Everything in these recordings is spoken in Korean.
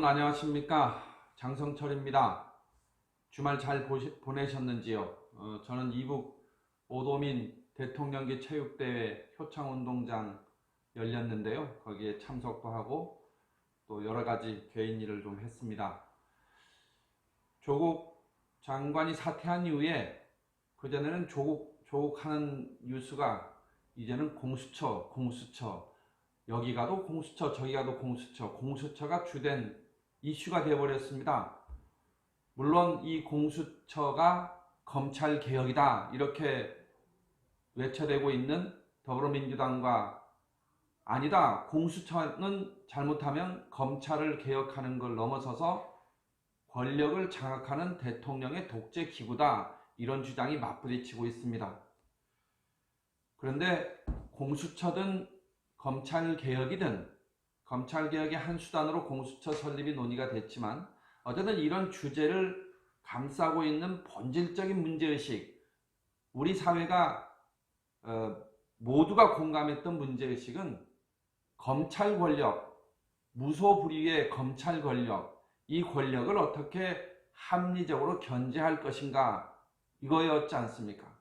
여러분 안녕하십니까? 장성철입니다. 주말 잘 보내셨는지요? 저는 이북 오도민 대통령기 체육대회 효창운동장 열렸는데요. 거기에 참석도 하고 또 여러가지 개인 일을 좀 했습니다. 조국 장관이 사퇴한 이후에 그전에는 조국하는 뉴스가 이제는 공수처 여기 가도 공수처 저기 가도 공수처가 주된 이슈가 되어버렸습니다. 물론 이 공수처가 검찰개혁이다 이렇게 외쳐대고 있는 더불어민주당과 아니다, 공수처는 잘못하면 검찰을 개혁하는 걸 넘어서서 권력을 장악하는 대통령의 독재 기구다, 이런 주장이 맞부딪히고 있습니다. 그런데 공수처든 검찰개혁이든, 검찰개혁의 한 수단으로 공수처 설립이 논의가 됐지만 어쨌든 이런 주제를 감싸고 있는 본질적인 문제의식, 우리 사회가 모두가 공감했던 문제의식은 검찰 권력, 무소불위의 검찰 권력, 이 권력을 어떻게 합리적으로 견제할 것인가, 이거였지 않습니까?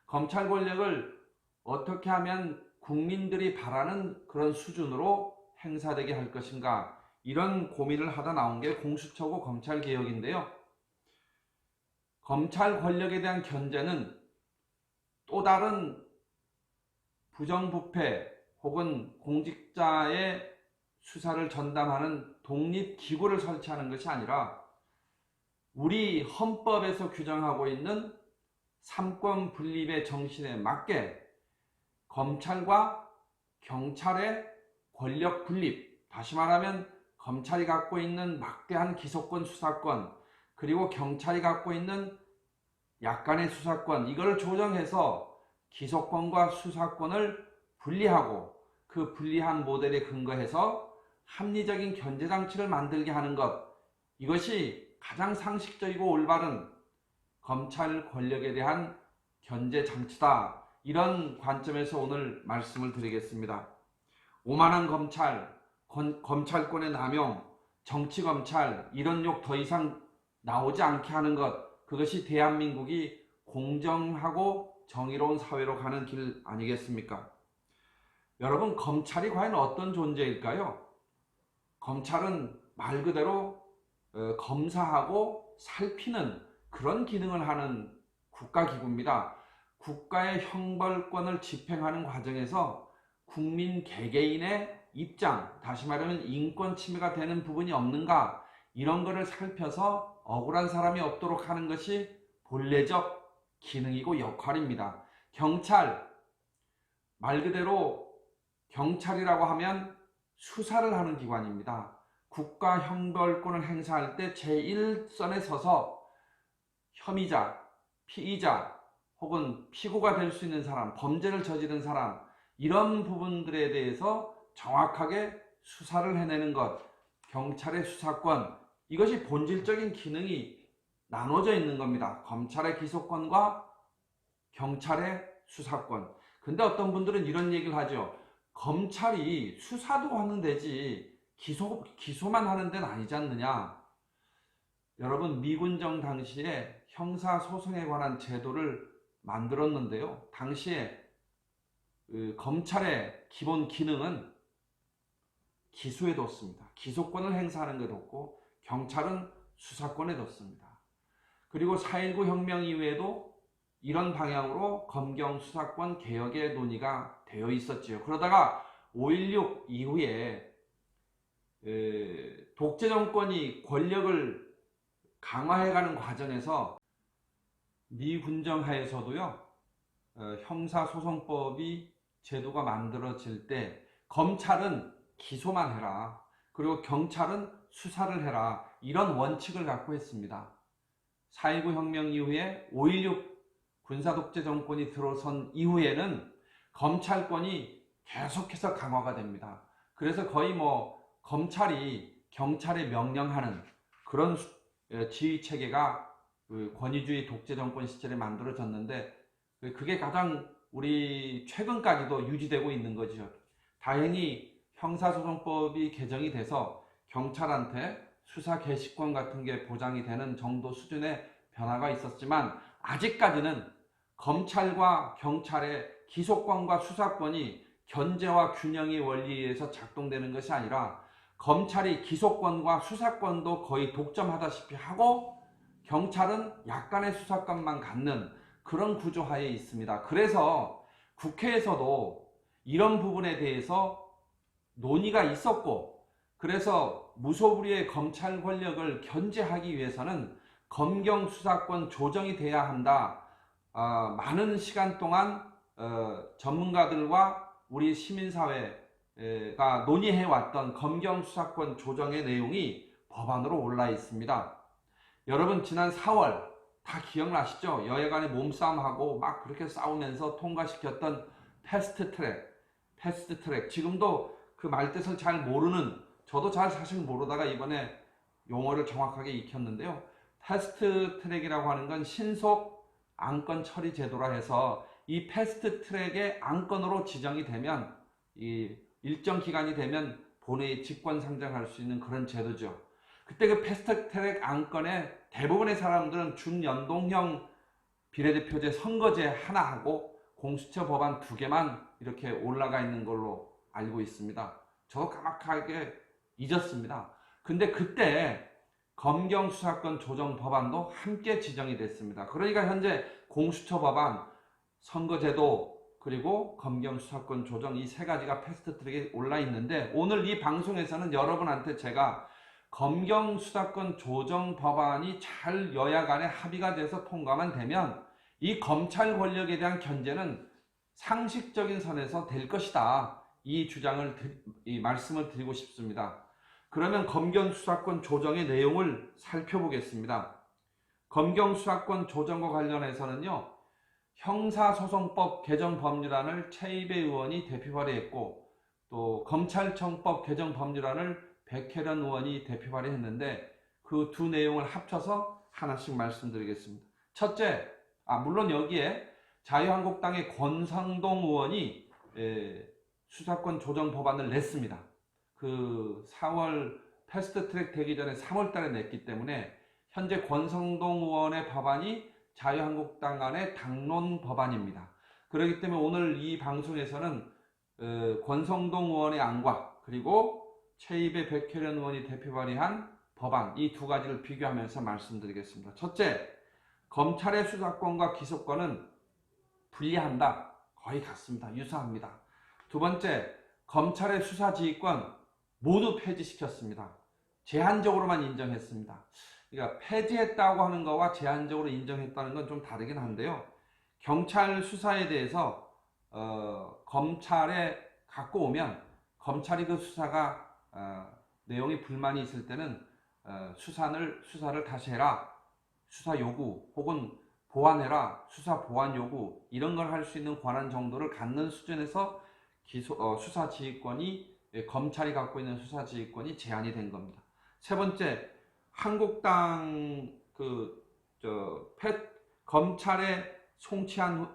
검찰 권력을 어떻게 하면 국민들이 바라는 그런 수준으로 행사되게 할 것인가, 이런 고민을 하다 나온 게 공수처고 검찰개혁인데요. 검찰 권력에 대한 견제는 또 다른 부정부패 혹은 공직자의 수사를 전담하는 독립기구를 설치하는 것이 아니라 우리 헌법에서 규정하고 있는 삼권 분립의 정신에 맞게 검찰과 경찰의 권력 분립, 다시 말하면 검찰이 갖고 있는 막대한 기소권, 수사권, 그리고 경찰이 갖고 있는 약간의 수사권, 이걸 조정해서 기소권과 수사권을 분리하고 그 분리한 모델에 근거해서 합리적인 견제장치를 만들게 하는 것, 이것이 가장 상식적이고 올바른 검찰 권력에 대한 견제장치다, 이런 관점에서 오늘 말씀을 드리겠습니다. 오만한 검찰, 검찰권의 남용, 정치검찰, 이런 욕 더 이상 나오지 않게 하는 것, 그것이 대한민국이 공정하고 정의로운 사회로 가는 길 아니겠습니까? 여러분, 검찰이 과연 어떤 존재일까요? 검찰은 말 그대로 검사하고 살피는 그런 기능을 하는 국가기구입니다. 국가의 형벌권을 집행하는 과정에서 국민 개개인의 입장, 다시 말하면 인권 침해가 되는 부분이 없는가, 이런 거를 살펴서 억울한 사람이 없도록 하는 것이 본래적 기능이고 역할입니다. 경찰, 말 그대로 경찰이라고 하면 수사를 하는 기관입니다. 국가 형벌권을 행사할 때 제1선에 서서 혐의자, 피의자 혹은 피고가 될 수 있는 사람, 범죄를 저지른 사람, 이런 부분들에 대해서 정확하게 수사를 해내는 것, 경찰의 수사권, 이것이 본질적인 기능이 나눠져 있는 겁니다. 검찰의 기소권과 경찰의 수사권. 근데 어떤 분들은 이런 얘기를 하죠. 검찰이 수사도 하는 데지 기소만 하는 데는 아니지 않느냐. 여러분, 미군정 당시에 형사소송에 관한 제도를 만들었는데요. 당시에 검찰의 기본 기능은 기소에 뒀습니다. 기소권을 행사하는 데 뒀고 경찰은 수사권에 뒀습니다. 그리고 4.19 혁명 이후에도 이런 방향으로 검경 수사권 개혁의 논의가 되어 있었지요. 그러다가 5.16 이후에 독재 정권이 권력을 강화해가는 과정에서 미 군정 하에서도요, 형사소송법이 제도가 만들어질 때 검찰은 기소만 해라, 그리고 경찰은 수사를 해라, 이런 원칙을 갖고 했습니다. 4.19 혁명 이후에 5.16 군사독재 정권이 들어선 이후에는 검찰권이 계속해서 강화가 됩니다. 그래서 거의 검찰이 경찰에 명령하는 그런 지휘체계가 권위주의 독재 정권 시절에 만들어졌는데, 그게 가장 우리 최근까지도 유지되고 있는 거죠. 다행히 형사소송법이 개정이 돼서 경찰한테 수사 개시권 같은 게 보장이 되는 정도 수준의 변화가 있었지만 아직까지는 검찰과 경찰의 기소권과 수사권이 견제와 균형의 원리에 의해서 작동되는 것이 아니라 검찰이 기소권과 수사권도 거의 독점하다시피 하고 경찰은 약간의 수사권만 갖는 그런 구조하에 있습니다. 그래서 국회에서도 이런 부분에 대해서 논의가 있었고, 그래서 무소불위의 검찰 권력을 견제하기 위해서는 검경 수사권 조정이 돼야 한다. 많은 시간 동안 전문가들과 우리 시민사회가 논의해왔던 검경 수사권 조정의 내용이 법안으로 올라 있습니다. 여러분 지난 4월 다 기억나시죠? 여야간에 몸싸움하고 막 그렇게 싸우면서 통과시켰던 패스트트랙. 지금도 그 말뜻을 잘 모르는, 저도 잘 사실 모르다가 이번에 용어를 정확하게 익혔는데요. 패스트트랙이라고 하는 건 신속 안건 처리 제도라 해서 이 패스트트랙의 안건으로 지정이 되면 이 일정 기간이 되면 본회의 직권 상정할 수 있는 그런 제도죠. 그때 그 패스트트랙 안건에 대부분의 사람들은 준연동형 비례대표제 선거제 하나 하고 공수처 법안 2개만 이렇게 올라가 있는 걸로 알고 있습니다. 저도 까맣게 잊었습니다. 근데 그때 검경 수사권 조정 법안도 함께 지정이 됐습니다. 그러니까 현재 공수처 법안, 선거제도, 그리고 검경 수사권 조정 이 3가지가 패스트트랙에 올라 있는데, 오늘 이 방송에서는 여러분한테 제가 검경 수사권 조정 법안이 잘 여야 간에 합의가 돼서 통과만 되면 이 검찰 권력에 대한 견제는 상식적인 선에서 될 것이다. 이 주장을, 이 말씀을 드리고 싶습니다. 그러면 검경 수사권 조정의 내용을 살펴보겠습니다. 검경 수사권 조정과 관련해서는요, 형사소송법 개정 법률안을 최이배 의원이 대표 발의했고, 또 검찰청법 개정 법률안을 백혜련 의원이 대표 발의했는데 그 두 내용을 합쳐서 하나씩 말씀드리겠습니다. 첫째, 물론 여기에 자유한국당의 권성동 의원이 수사권 조정 법안을 냈습니다. 그 4월 패스트트랙 되기 전에 3월 달에 냈기 때문에 현재 권성동 의원의 법안이 자유한국당 안의 당론 법안입니다. 그렇기 때문에 오늘 이 방송에서는 권성동 의원의 안과 그리고 최이배 백혜련 의원이 대표 발의한 법안, 이 2가지를 비교하면서 말씀드리겠습니다. 첫째, 검찰의 수사권과 기소권은 분리한다. 거의 같습니다. 유사합니다. 두 번째, 검찰의 수사지휘권 모두 폐지시켰습니다. 제한적으로만 인정했습니다. 그러니까 폐지했다고 하는 거와 제한적으로 인정했다는 건 좀 다르긴 한데요. 경찰 수사에 대해서 검찰에 갖고 오면 검찰이 그 수사가 내용이 불만이 있을 때는 수사를 다시 해라, 수사 요구 혹은 보완해라, 수사 보완 요구, 이런 걸 할 수 있는 권한 정도를 갖는 수준에서 수사지휘권이, 검찰이 갖고 있는 수사지휘권이 제한이 된 겁니다. 세 번째, 한국당 검찰에 송치한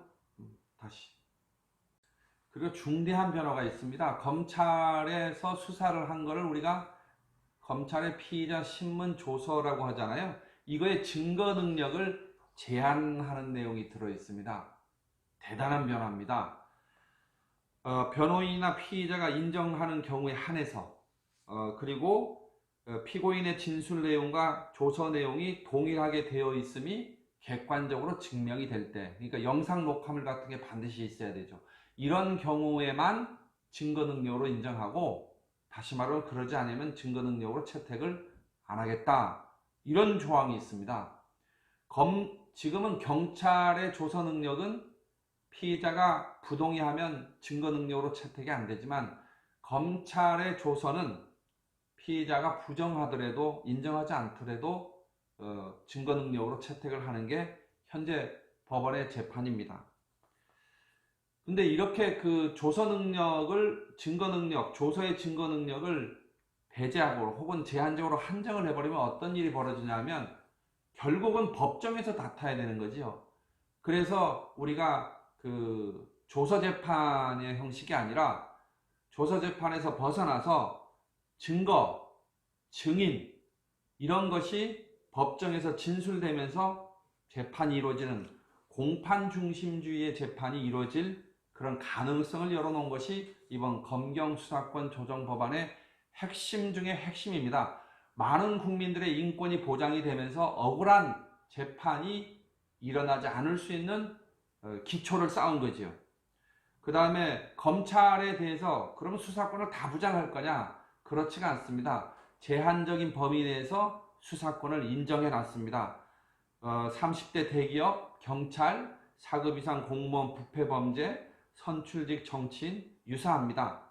그리고 중대한 변화가 있습니다. 검찰에서 수사를 한 거를 우리가 검찰의 피의자 신문 조서라고 하잖아요. 이거의 증거 능력을 제한하는 내용이 들어 있습니다. 대단한 변화입니다. 변호인이나 피의자가 인정하는 경우에 한해서 그리고 피고인의 진술 내용과 조서 내용이 동일하게 되어 있음이 객관적으로 증명이 될 때, 그러니까 영상 녹화물 같은 게 반드시 있어야 되죠. 이런 경우에만 증거 능력으로 인정하고, 다시 말하면 그러지 않으면 증거 능력으로 채택을 안 하겠다. 이런 조항이 있습니다. 지금은 경찰의 조서 능력은 피의자가 부동의하면 증거 능력으로 채택이 안 되지만, 검찰의 조서는 피의자가 부정하더라도, 인정하지 않더라도 증거 능력으로 채택을 하는 게 현재 법원의 재판입니다. 근데 이렇게 그 조서 능력을, 증거 능력, 조서의 증거 능력을 배제하고 혹은 제한적으로 한정을 해버리면 어떤 일이 벌어지냐면 결국은 법정에서 다퉈야 되는 거지요. 그래서 우리가 그 조서 재판의 형식이 아니라 조서 재판에서 벗어나서 증거, 증인, 이런 것이 법정에서 진술되면서 재판이 이루어지는 공판 중심주의의 재판이 이루어질 그런 가능성을 열어놓은 것이 이번 검경수사권 조정 법안의 핵심 중의 핵심입니다. 많은 국민들의 인권이 보장이 되면서 억울한 재판이 일어나지 않을 수 있는 기초를 쌓은 거지요. 그 다음에 검찰에 대해서 그럼 수사권을 다 부장할 거냐? 그렇지가 않습니다. 제한적인 범위 내에서 수사권을 인정해 놨습니다. 30대 대기업, 경찰, 4급 이상 공무원 부패 범죄, 선출직 정치인 유사합니다.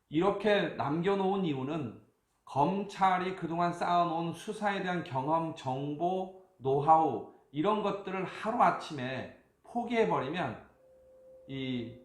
이렇게 남겨놓은 이유는 검찰이 그동안 쌓아놓은 수사에 대한 경험, 정보, 노하우 이런 것들을 하루아침에 포기해버리면 이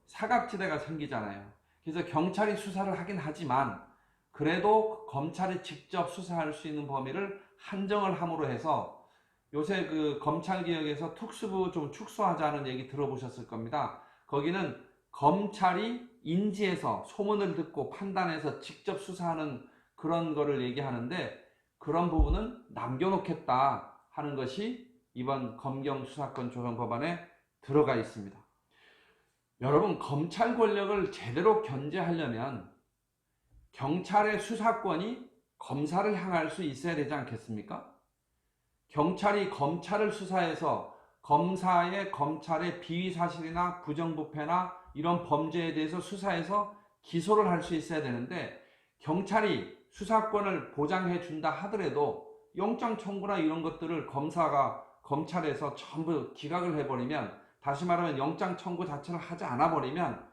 사각지대가 생기잖아요. 그래서 경찰이 수사를 하긴 하지만 그래도 검찰이 직접 수사할 수 있는 범위를 한정을 함으로 해서 요새 그 검찰개혁에서 특수부 좀 축소하자는 얘기 들어보셨을 겁니다. 거기는 검찰이 인지해서 소문을 듣고 판단해서 직접 수사하는 그런 거를 얘기하는데 그런 부분은 남겨놓겠다 하는 것이 이번 검경수사권 조정 법안에 들어가 있습니다. 여러분, 검찰 권력을 제대로 견제하려면 경찰의 수사권이 검사를 향할 수 있어야 되지 않겠습니까? 경찰이 검찰을 수사해서 검찰의 비위사실이나 부정부패나 이런 범죄에 대해서 수사해서 기소를 할 수 있어야 되는데 경찰이 수사권을 보장해 준다 하더라도 영장 청구나 이런 것들을 검찰에서 전부 기각을 해버리면, 다시 말하면 영장 청구 자체를 하지 않아 버리면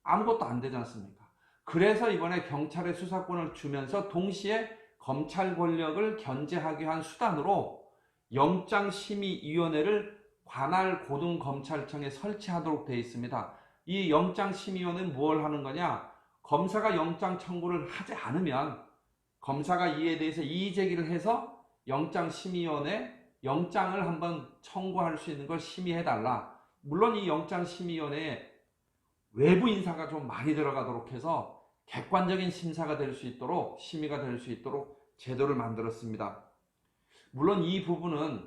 아무것도 안 되지 않습니까? 그래서 이번에 경찰의 수사권을 주면서 동시에 검찰 권력을 견제하기 위한 수단으로 영장심의위원회를 관할 고등검찰청에 설치하도록 되어 있습니다. 이 영장심의위원회는 뭘 하는 거냐? 검사가 영장 청구를 하지 않으면 검사가 이에 대해서 이의제기를 해서 영장심의위원회 영장을 한번 청구할 수 있는 걸 심의해달라. 물론 이 영장심의위원회에 외부 인사가 좀 많이 들어가도록 해서 객관적인 심사가 될 수 있도록, 심의가 될 수 있도록 제도를 만들었습니다. 물론 이 부분은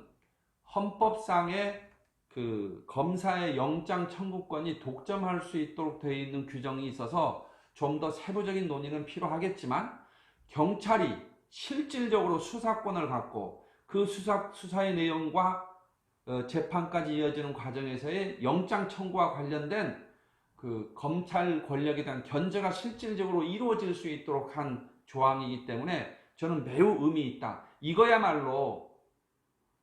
헌법상의 그 검사의 영장 청구권이 독점할 수 있도록 되어 있는 규정이 있어서 좀 더 세부적인 논의는 필요하겠지만, 경찰이 실질적으로 수사권을 갖고 그 수사의 내용과 재판까지 이어지는 과정에서의 영장 청구와 관련된 그 검찰 권력에 대한 견제가 실질적으로 이루어질 수 있도록 한 조항이기 때문에 저는 매우 의미 있다. 이거야말로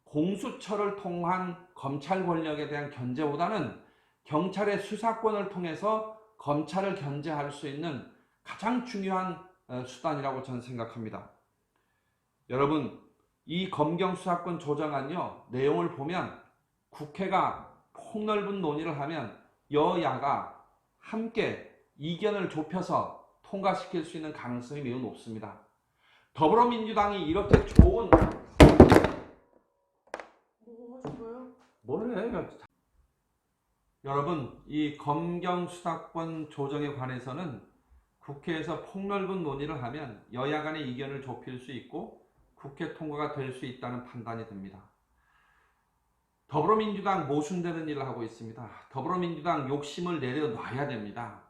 공수처를 통한 검찰 권력에 대한 견제보다는 경찰의 수사권을 통해서 검찰을 견제할 수 있는 가장 중요한 수단이라고 저는 생각합니다. 여러분, 이 검경수사권 조정안요, 내용을 보면 국회가 폭넓은 논의를 하면 여야가 함께 이견을 좁혀서 통과시킬 수 있는 가능성이 매우 높습니다. 더불어민주당이 이렇게 좋은 뭘 해? 여러분, 이 검경수사권 조정에 관해서는 국회에서 폭넓은 논의를 하면 여야 간의 이견을 좁힐 수 있고 국회 통과가 될 수 있다는 판단이 듭니다. 더불어민주당 모순되는 일을 하고 있습니다. 더불어민주당 욕심을 내려놔야 됩니다.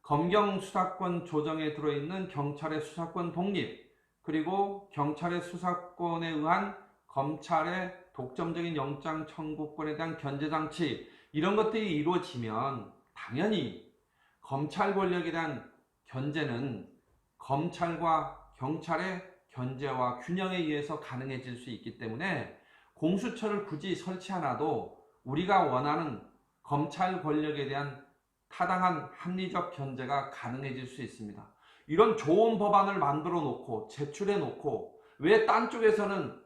검경수사권 조정에 들어있는 경찰의 수사권 독립, 그리고 경찰의 수사권에 의한 검찰의 독점적인 영장 청구권에 대한 견제장치, 이런 것들이 이루어지면 당연히 검찰 권력에 대한 견제는 검찰과 경찰의 견제와 균형에 의해서 가능해질 수 있기 때문에 공수처를 굳이 설치 않아도 우리가 원하는 검찰 권력에 대한 타당한 합리적 견제가 가능해질 수 있습니다. 이런 좋은 법안을 만들어 놓고 제출해 놓고 왜 딴 쪽에서는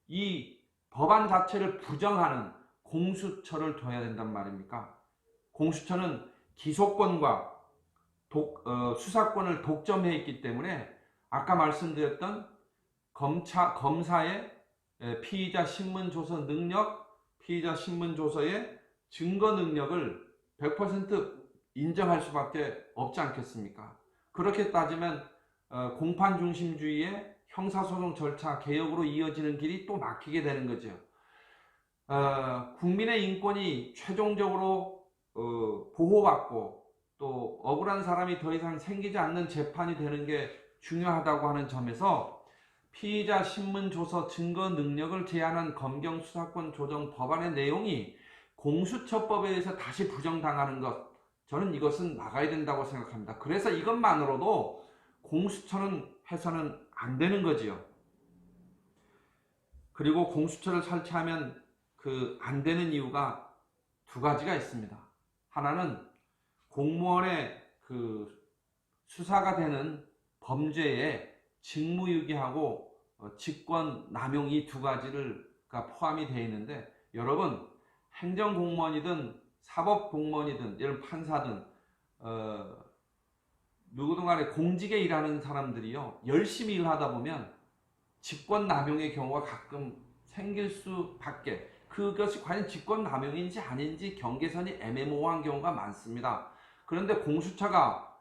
이 법안 자체를 부정하는 공수처를 둬야 된단 말입니까? 공수처는 기소권과 수사권을 독점해 있기 때문에 아까 말씀드렸던 검사의 피의자 신문 조서 능력, 피의자 신문 조서의 증거 능력을 100% 인정할 수밖에 없지 않겠습니까? 그렇게 따지면 공판 중심주의의 형사소송 절차 개혁으로 이어지는 길이 또 막히게 되는 거죠. 국민의 인권이 최종적으로 보호받고 또 억울한 사람이 더 이상 생기지 않는 재판이 되는 게 중요하다고 하는 점에서 피의자 신문 조서 증거 능력을 제한한 검경 수사권 조정 법안의 내용이 공수처법에 의해서 다시 부정당하는 것, 저는 이것은 막아야 된다고 생각합니다. 그래서 이것만으로도 공수처는 해서는 안 되는 거지요. 그리고 공수처를 설치하면 안 되는 이유가 두 가지가 있습니다. 하나는 공무원의 수사가 되는 범죄에 직무유기하고 직권 남용 이 두 가지가 포함이 되어 있는데, 여러분 행정공무원이든 사법공무원이든 이런 판사든 누구든 간에 공직에 일하는 사람들이요, 열심히 일하다 보면 직권 남용의 경우가 가끔 생길 수밖에, 그것이 과연 직권 남용인지 아닌지 경계선이 애매모호한 경우가 많습니다. 그런데 공수처가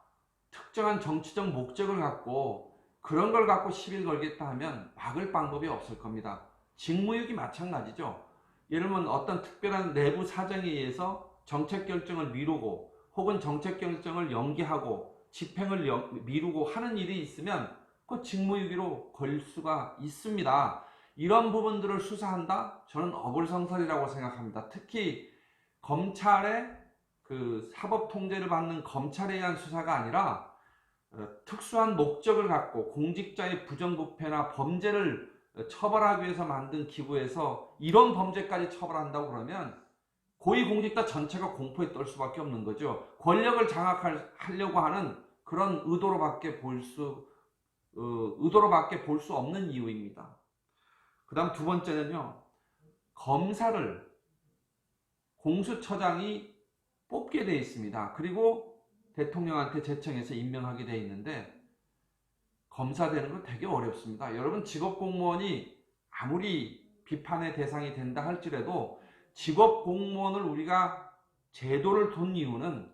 특정한 정치적 목적을 갖고 그런 걸 갖고 시비를 걸겠다 하면 막을 방법이 없을 겁니다. 직무유기 마찬가지죠. 예를 들면 어떤 특별한 내부 사정에 의해서 정책 결정을 미루고 혹은 정책 결정을 연기하고 집행을 미루고 하는 일이 있으면 그 직무유기로 걸릴 수가 있습니다. 이런 부분들을 수사한다? 저는 어불성설이라고 생각합니다. 특히 검찰의 사법 통제를 받는 검찰에 의한 수사가 아니라 특수한 목적을 갖고 공직자의 부정부패나 범죄를 처벌하기 위해서 만든 기구에서 이런 범죄까지 처벌한다고 그러면 고위공직자 전체가 공포에 떨 수밖에 없는 거죠. 권력을 장악하려고 하는 그런 의도로밖에 볼 수 없는 이유입니다. 그 다음 두 번째는요, 검사를 공수처장이 뽑게 되어 있습니다. 그리고 대통령한테 제청해서 임명하게 되어 있는데, 검사 되는 건 되게 어렵습니다. 여러분, 직업공무원이 아무리 비판의 대상이 된다 할지라도 직업공무원을 우리가 제도를 둔 이유는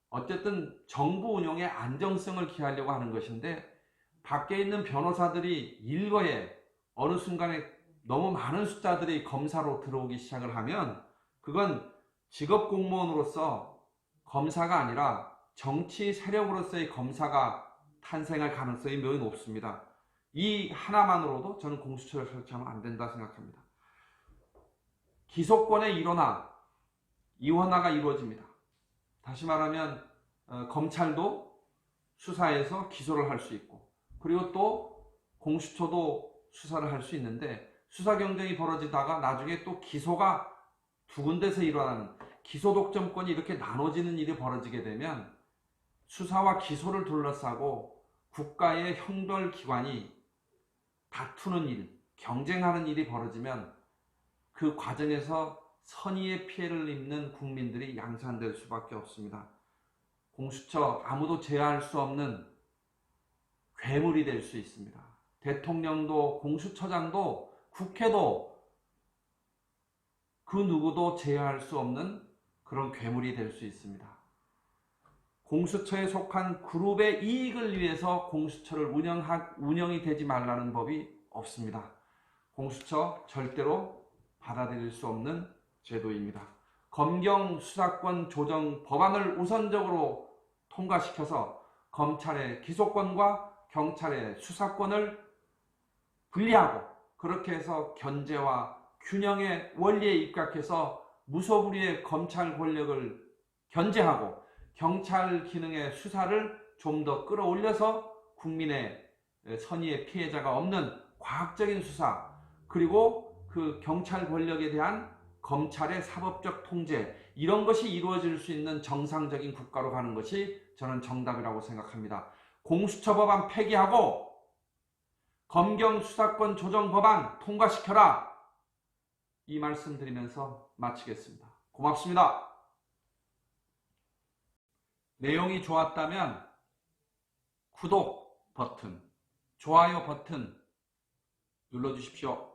어쨌든 정부 운영의 안정성을 기하려고 하는 것인데, 밖에 있는 변호사들이 일거에 어느 순간에 너무 많은 숫자들이 검사로 들어오기 시작을 하면 그건 직업공무원으로서 검사가 아니라 정치 세력으로서의 검사가 탄생할 가능성이 매우 높습니다. 이 하나만으로도 저는 공수처를 설치하면 안 된다 생각합니다. 기소권의 이원화가 이루어집니다. 다시 말하면 검찰도 수사해서 기소를 할 수 있고, 그리고 또 공수처도 수사를 할 수 있는데, 수사 경쟁이 벌어지다가 나중에 또 기소가 두 군데서 일어나는 기소 독점권이 이렇게 나눠지는 일이 벌어지게 되면 수사와 기소를 둘러싸고 국가의 형벌기관이 다투는 일, 경쟁하는 일이 벌어지면 그 과정에서 선의의 피해를 입는 국민들이 양산될 수밖에 없습니다. 공수처 아무도 제어할 수 없는 괴물이 될 수 있습니다. 대통령도 공수처장도 국회도 그 누구도 제어할 수 없는 그런 괴물이 될 수 있습니다. 공수처에 속한 그룹의 이익을 위해서 공수처를 운영이 되지 말라는 법이 없습니다. 공수처 절대로 받아들일 수 없는 제도입니다. 검경 수사권 조정 법안을 우선적으로 통과시켜서 검찰의 기소권과 경찰의 수사권을 분리하고, 그렇게 해서 견제와 균형의 원리에 입각해서 무소불위의 검찰 권력을 견제하고 경찰 기능의 수사를 좀 더 끌어올려서 국민의 선의의 피해자가 없는 과학적인 수사, 그리고 그 경찰 권력에 대한 검찰의 사법적 통제, 이런 것이 이루어질 수 있는 정상적인 국가로 가는 것이 저는 정답이라고 생각합니다. 공수처 법안 폐기하고 검경 수사권 조정 법안 통과시켜라, 이 말씀 드리면서 마치겠습니다. 고맙습니다. 내용이 좋았다면 구독 버튼, 좋아요 버튼 눌러주십시오.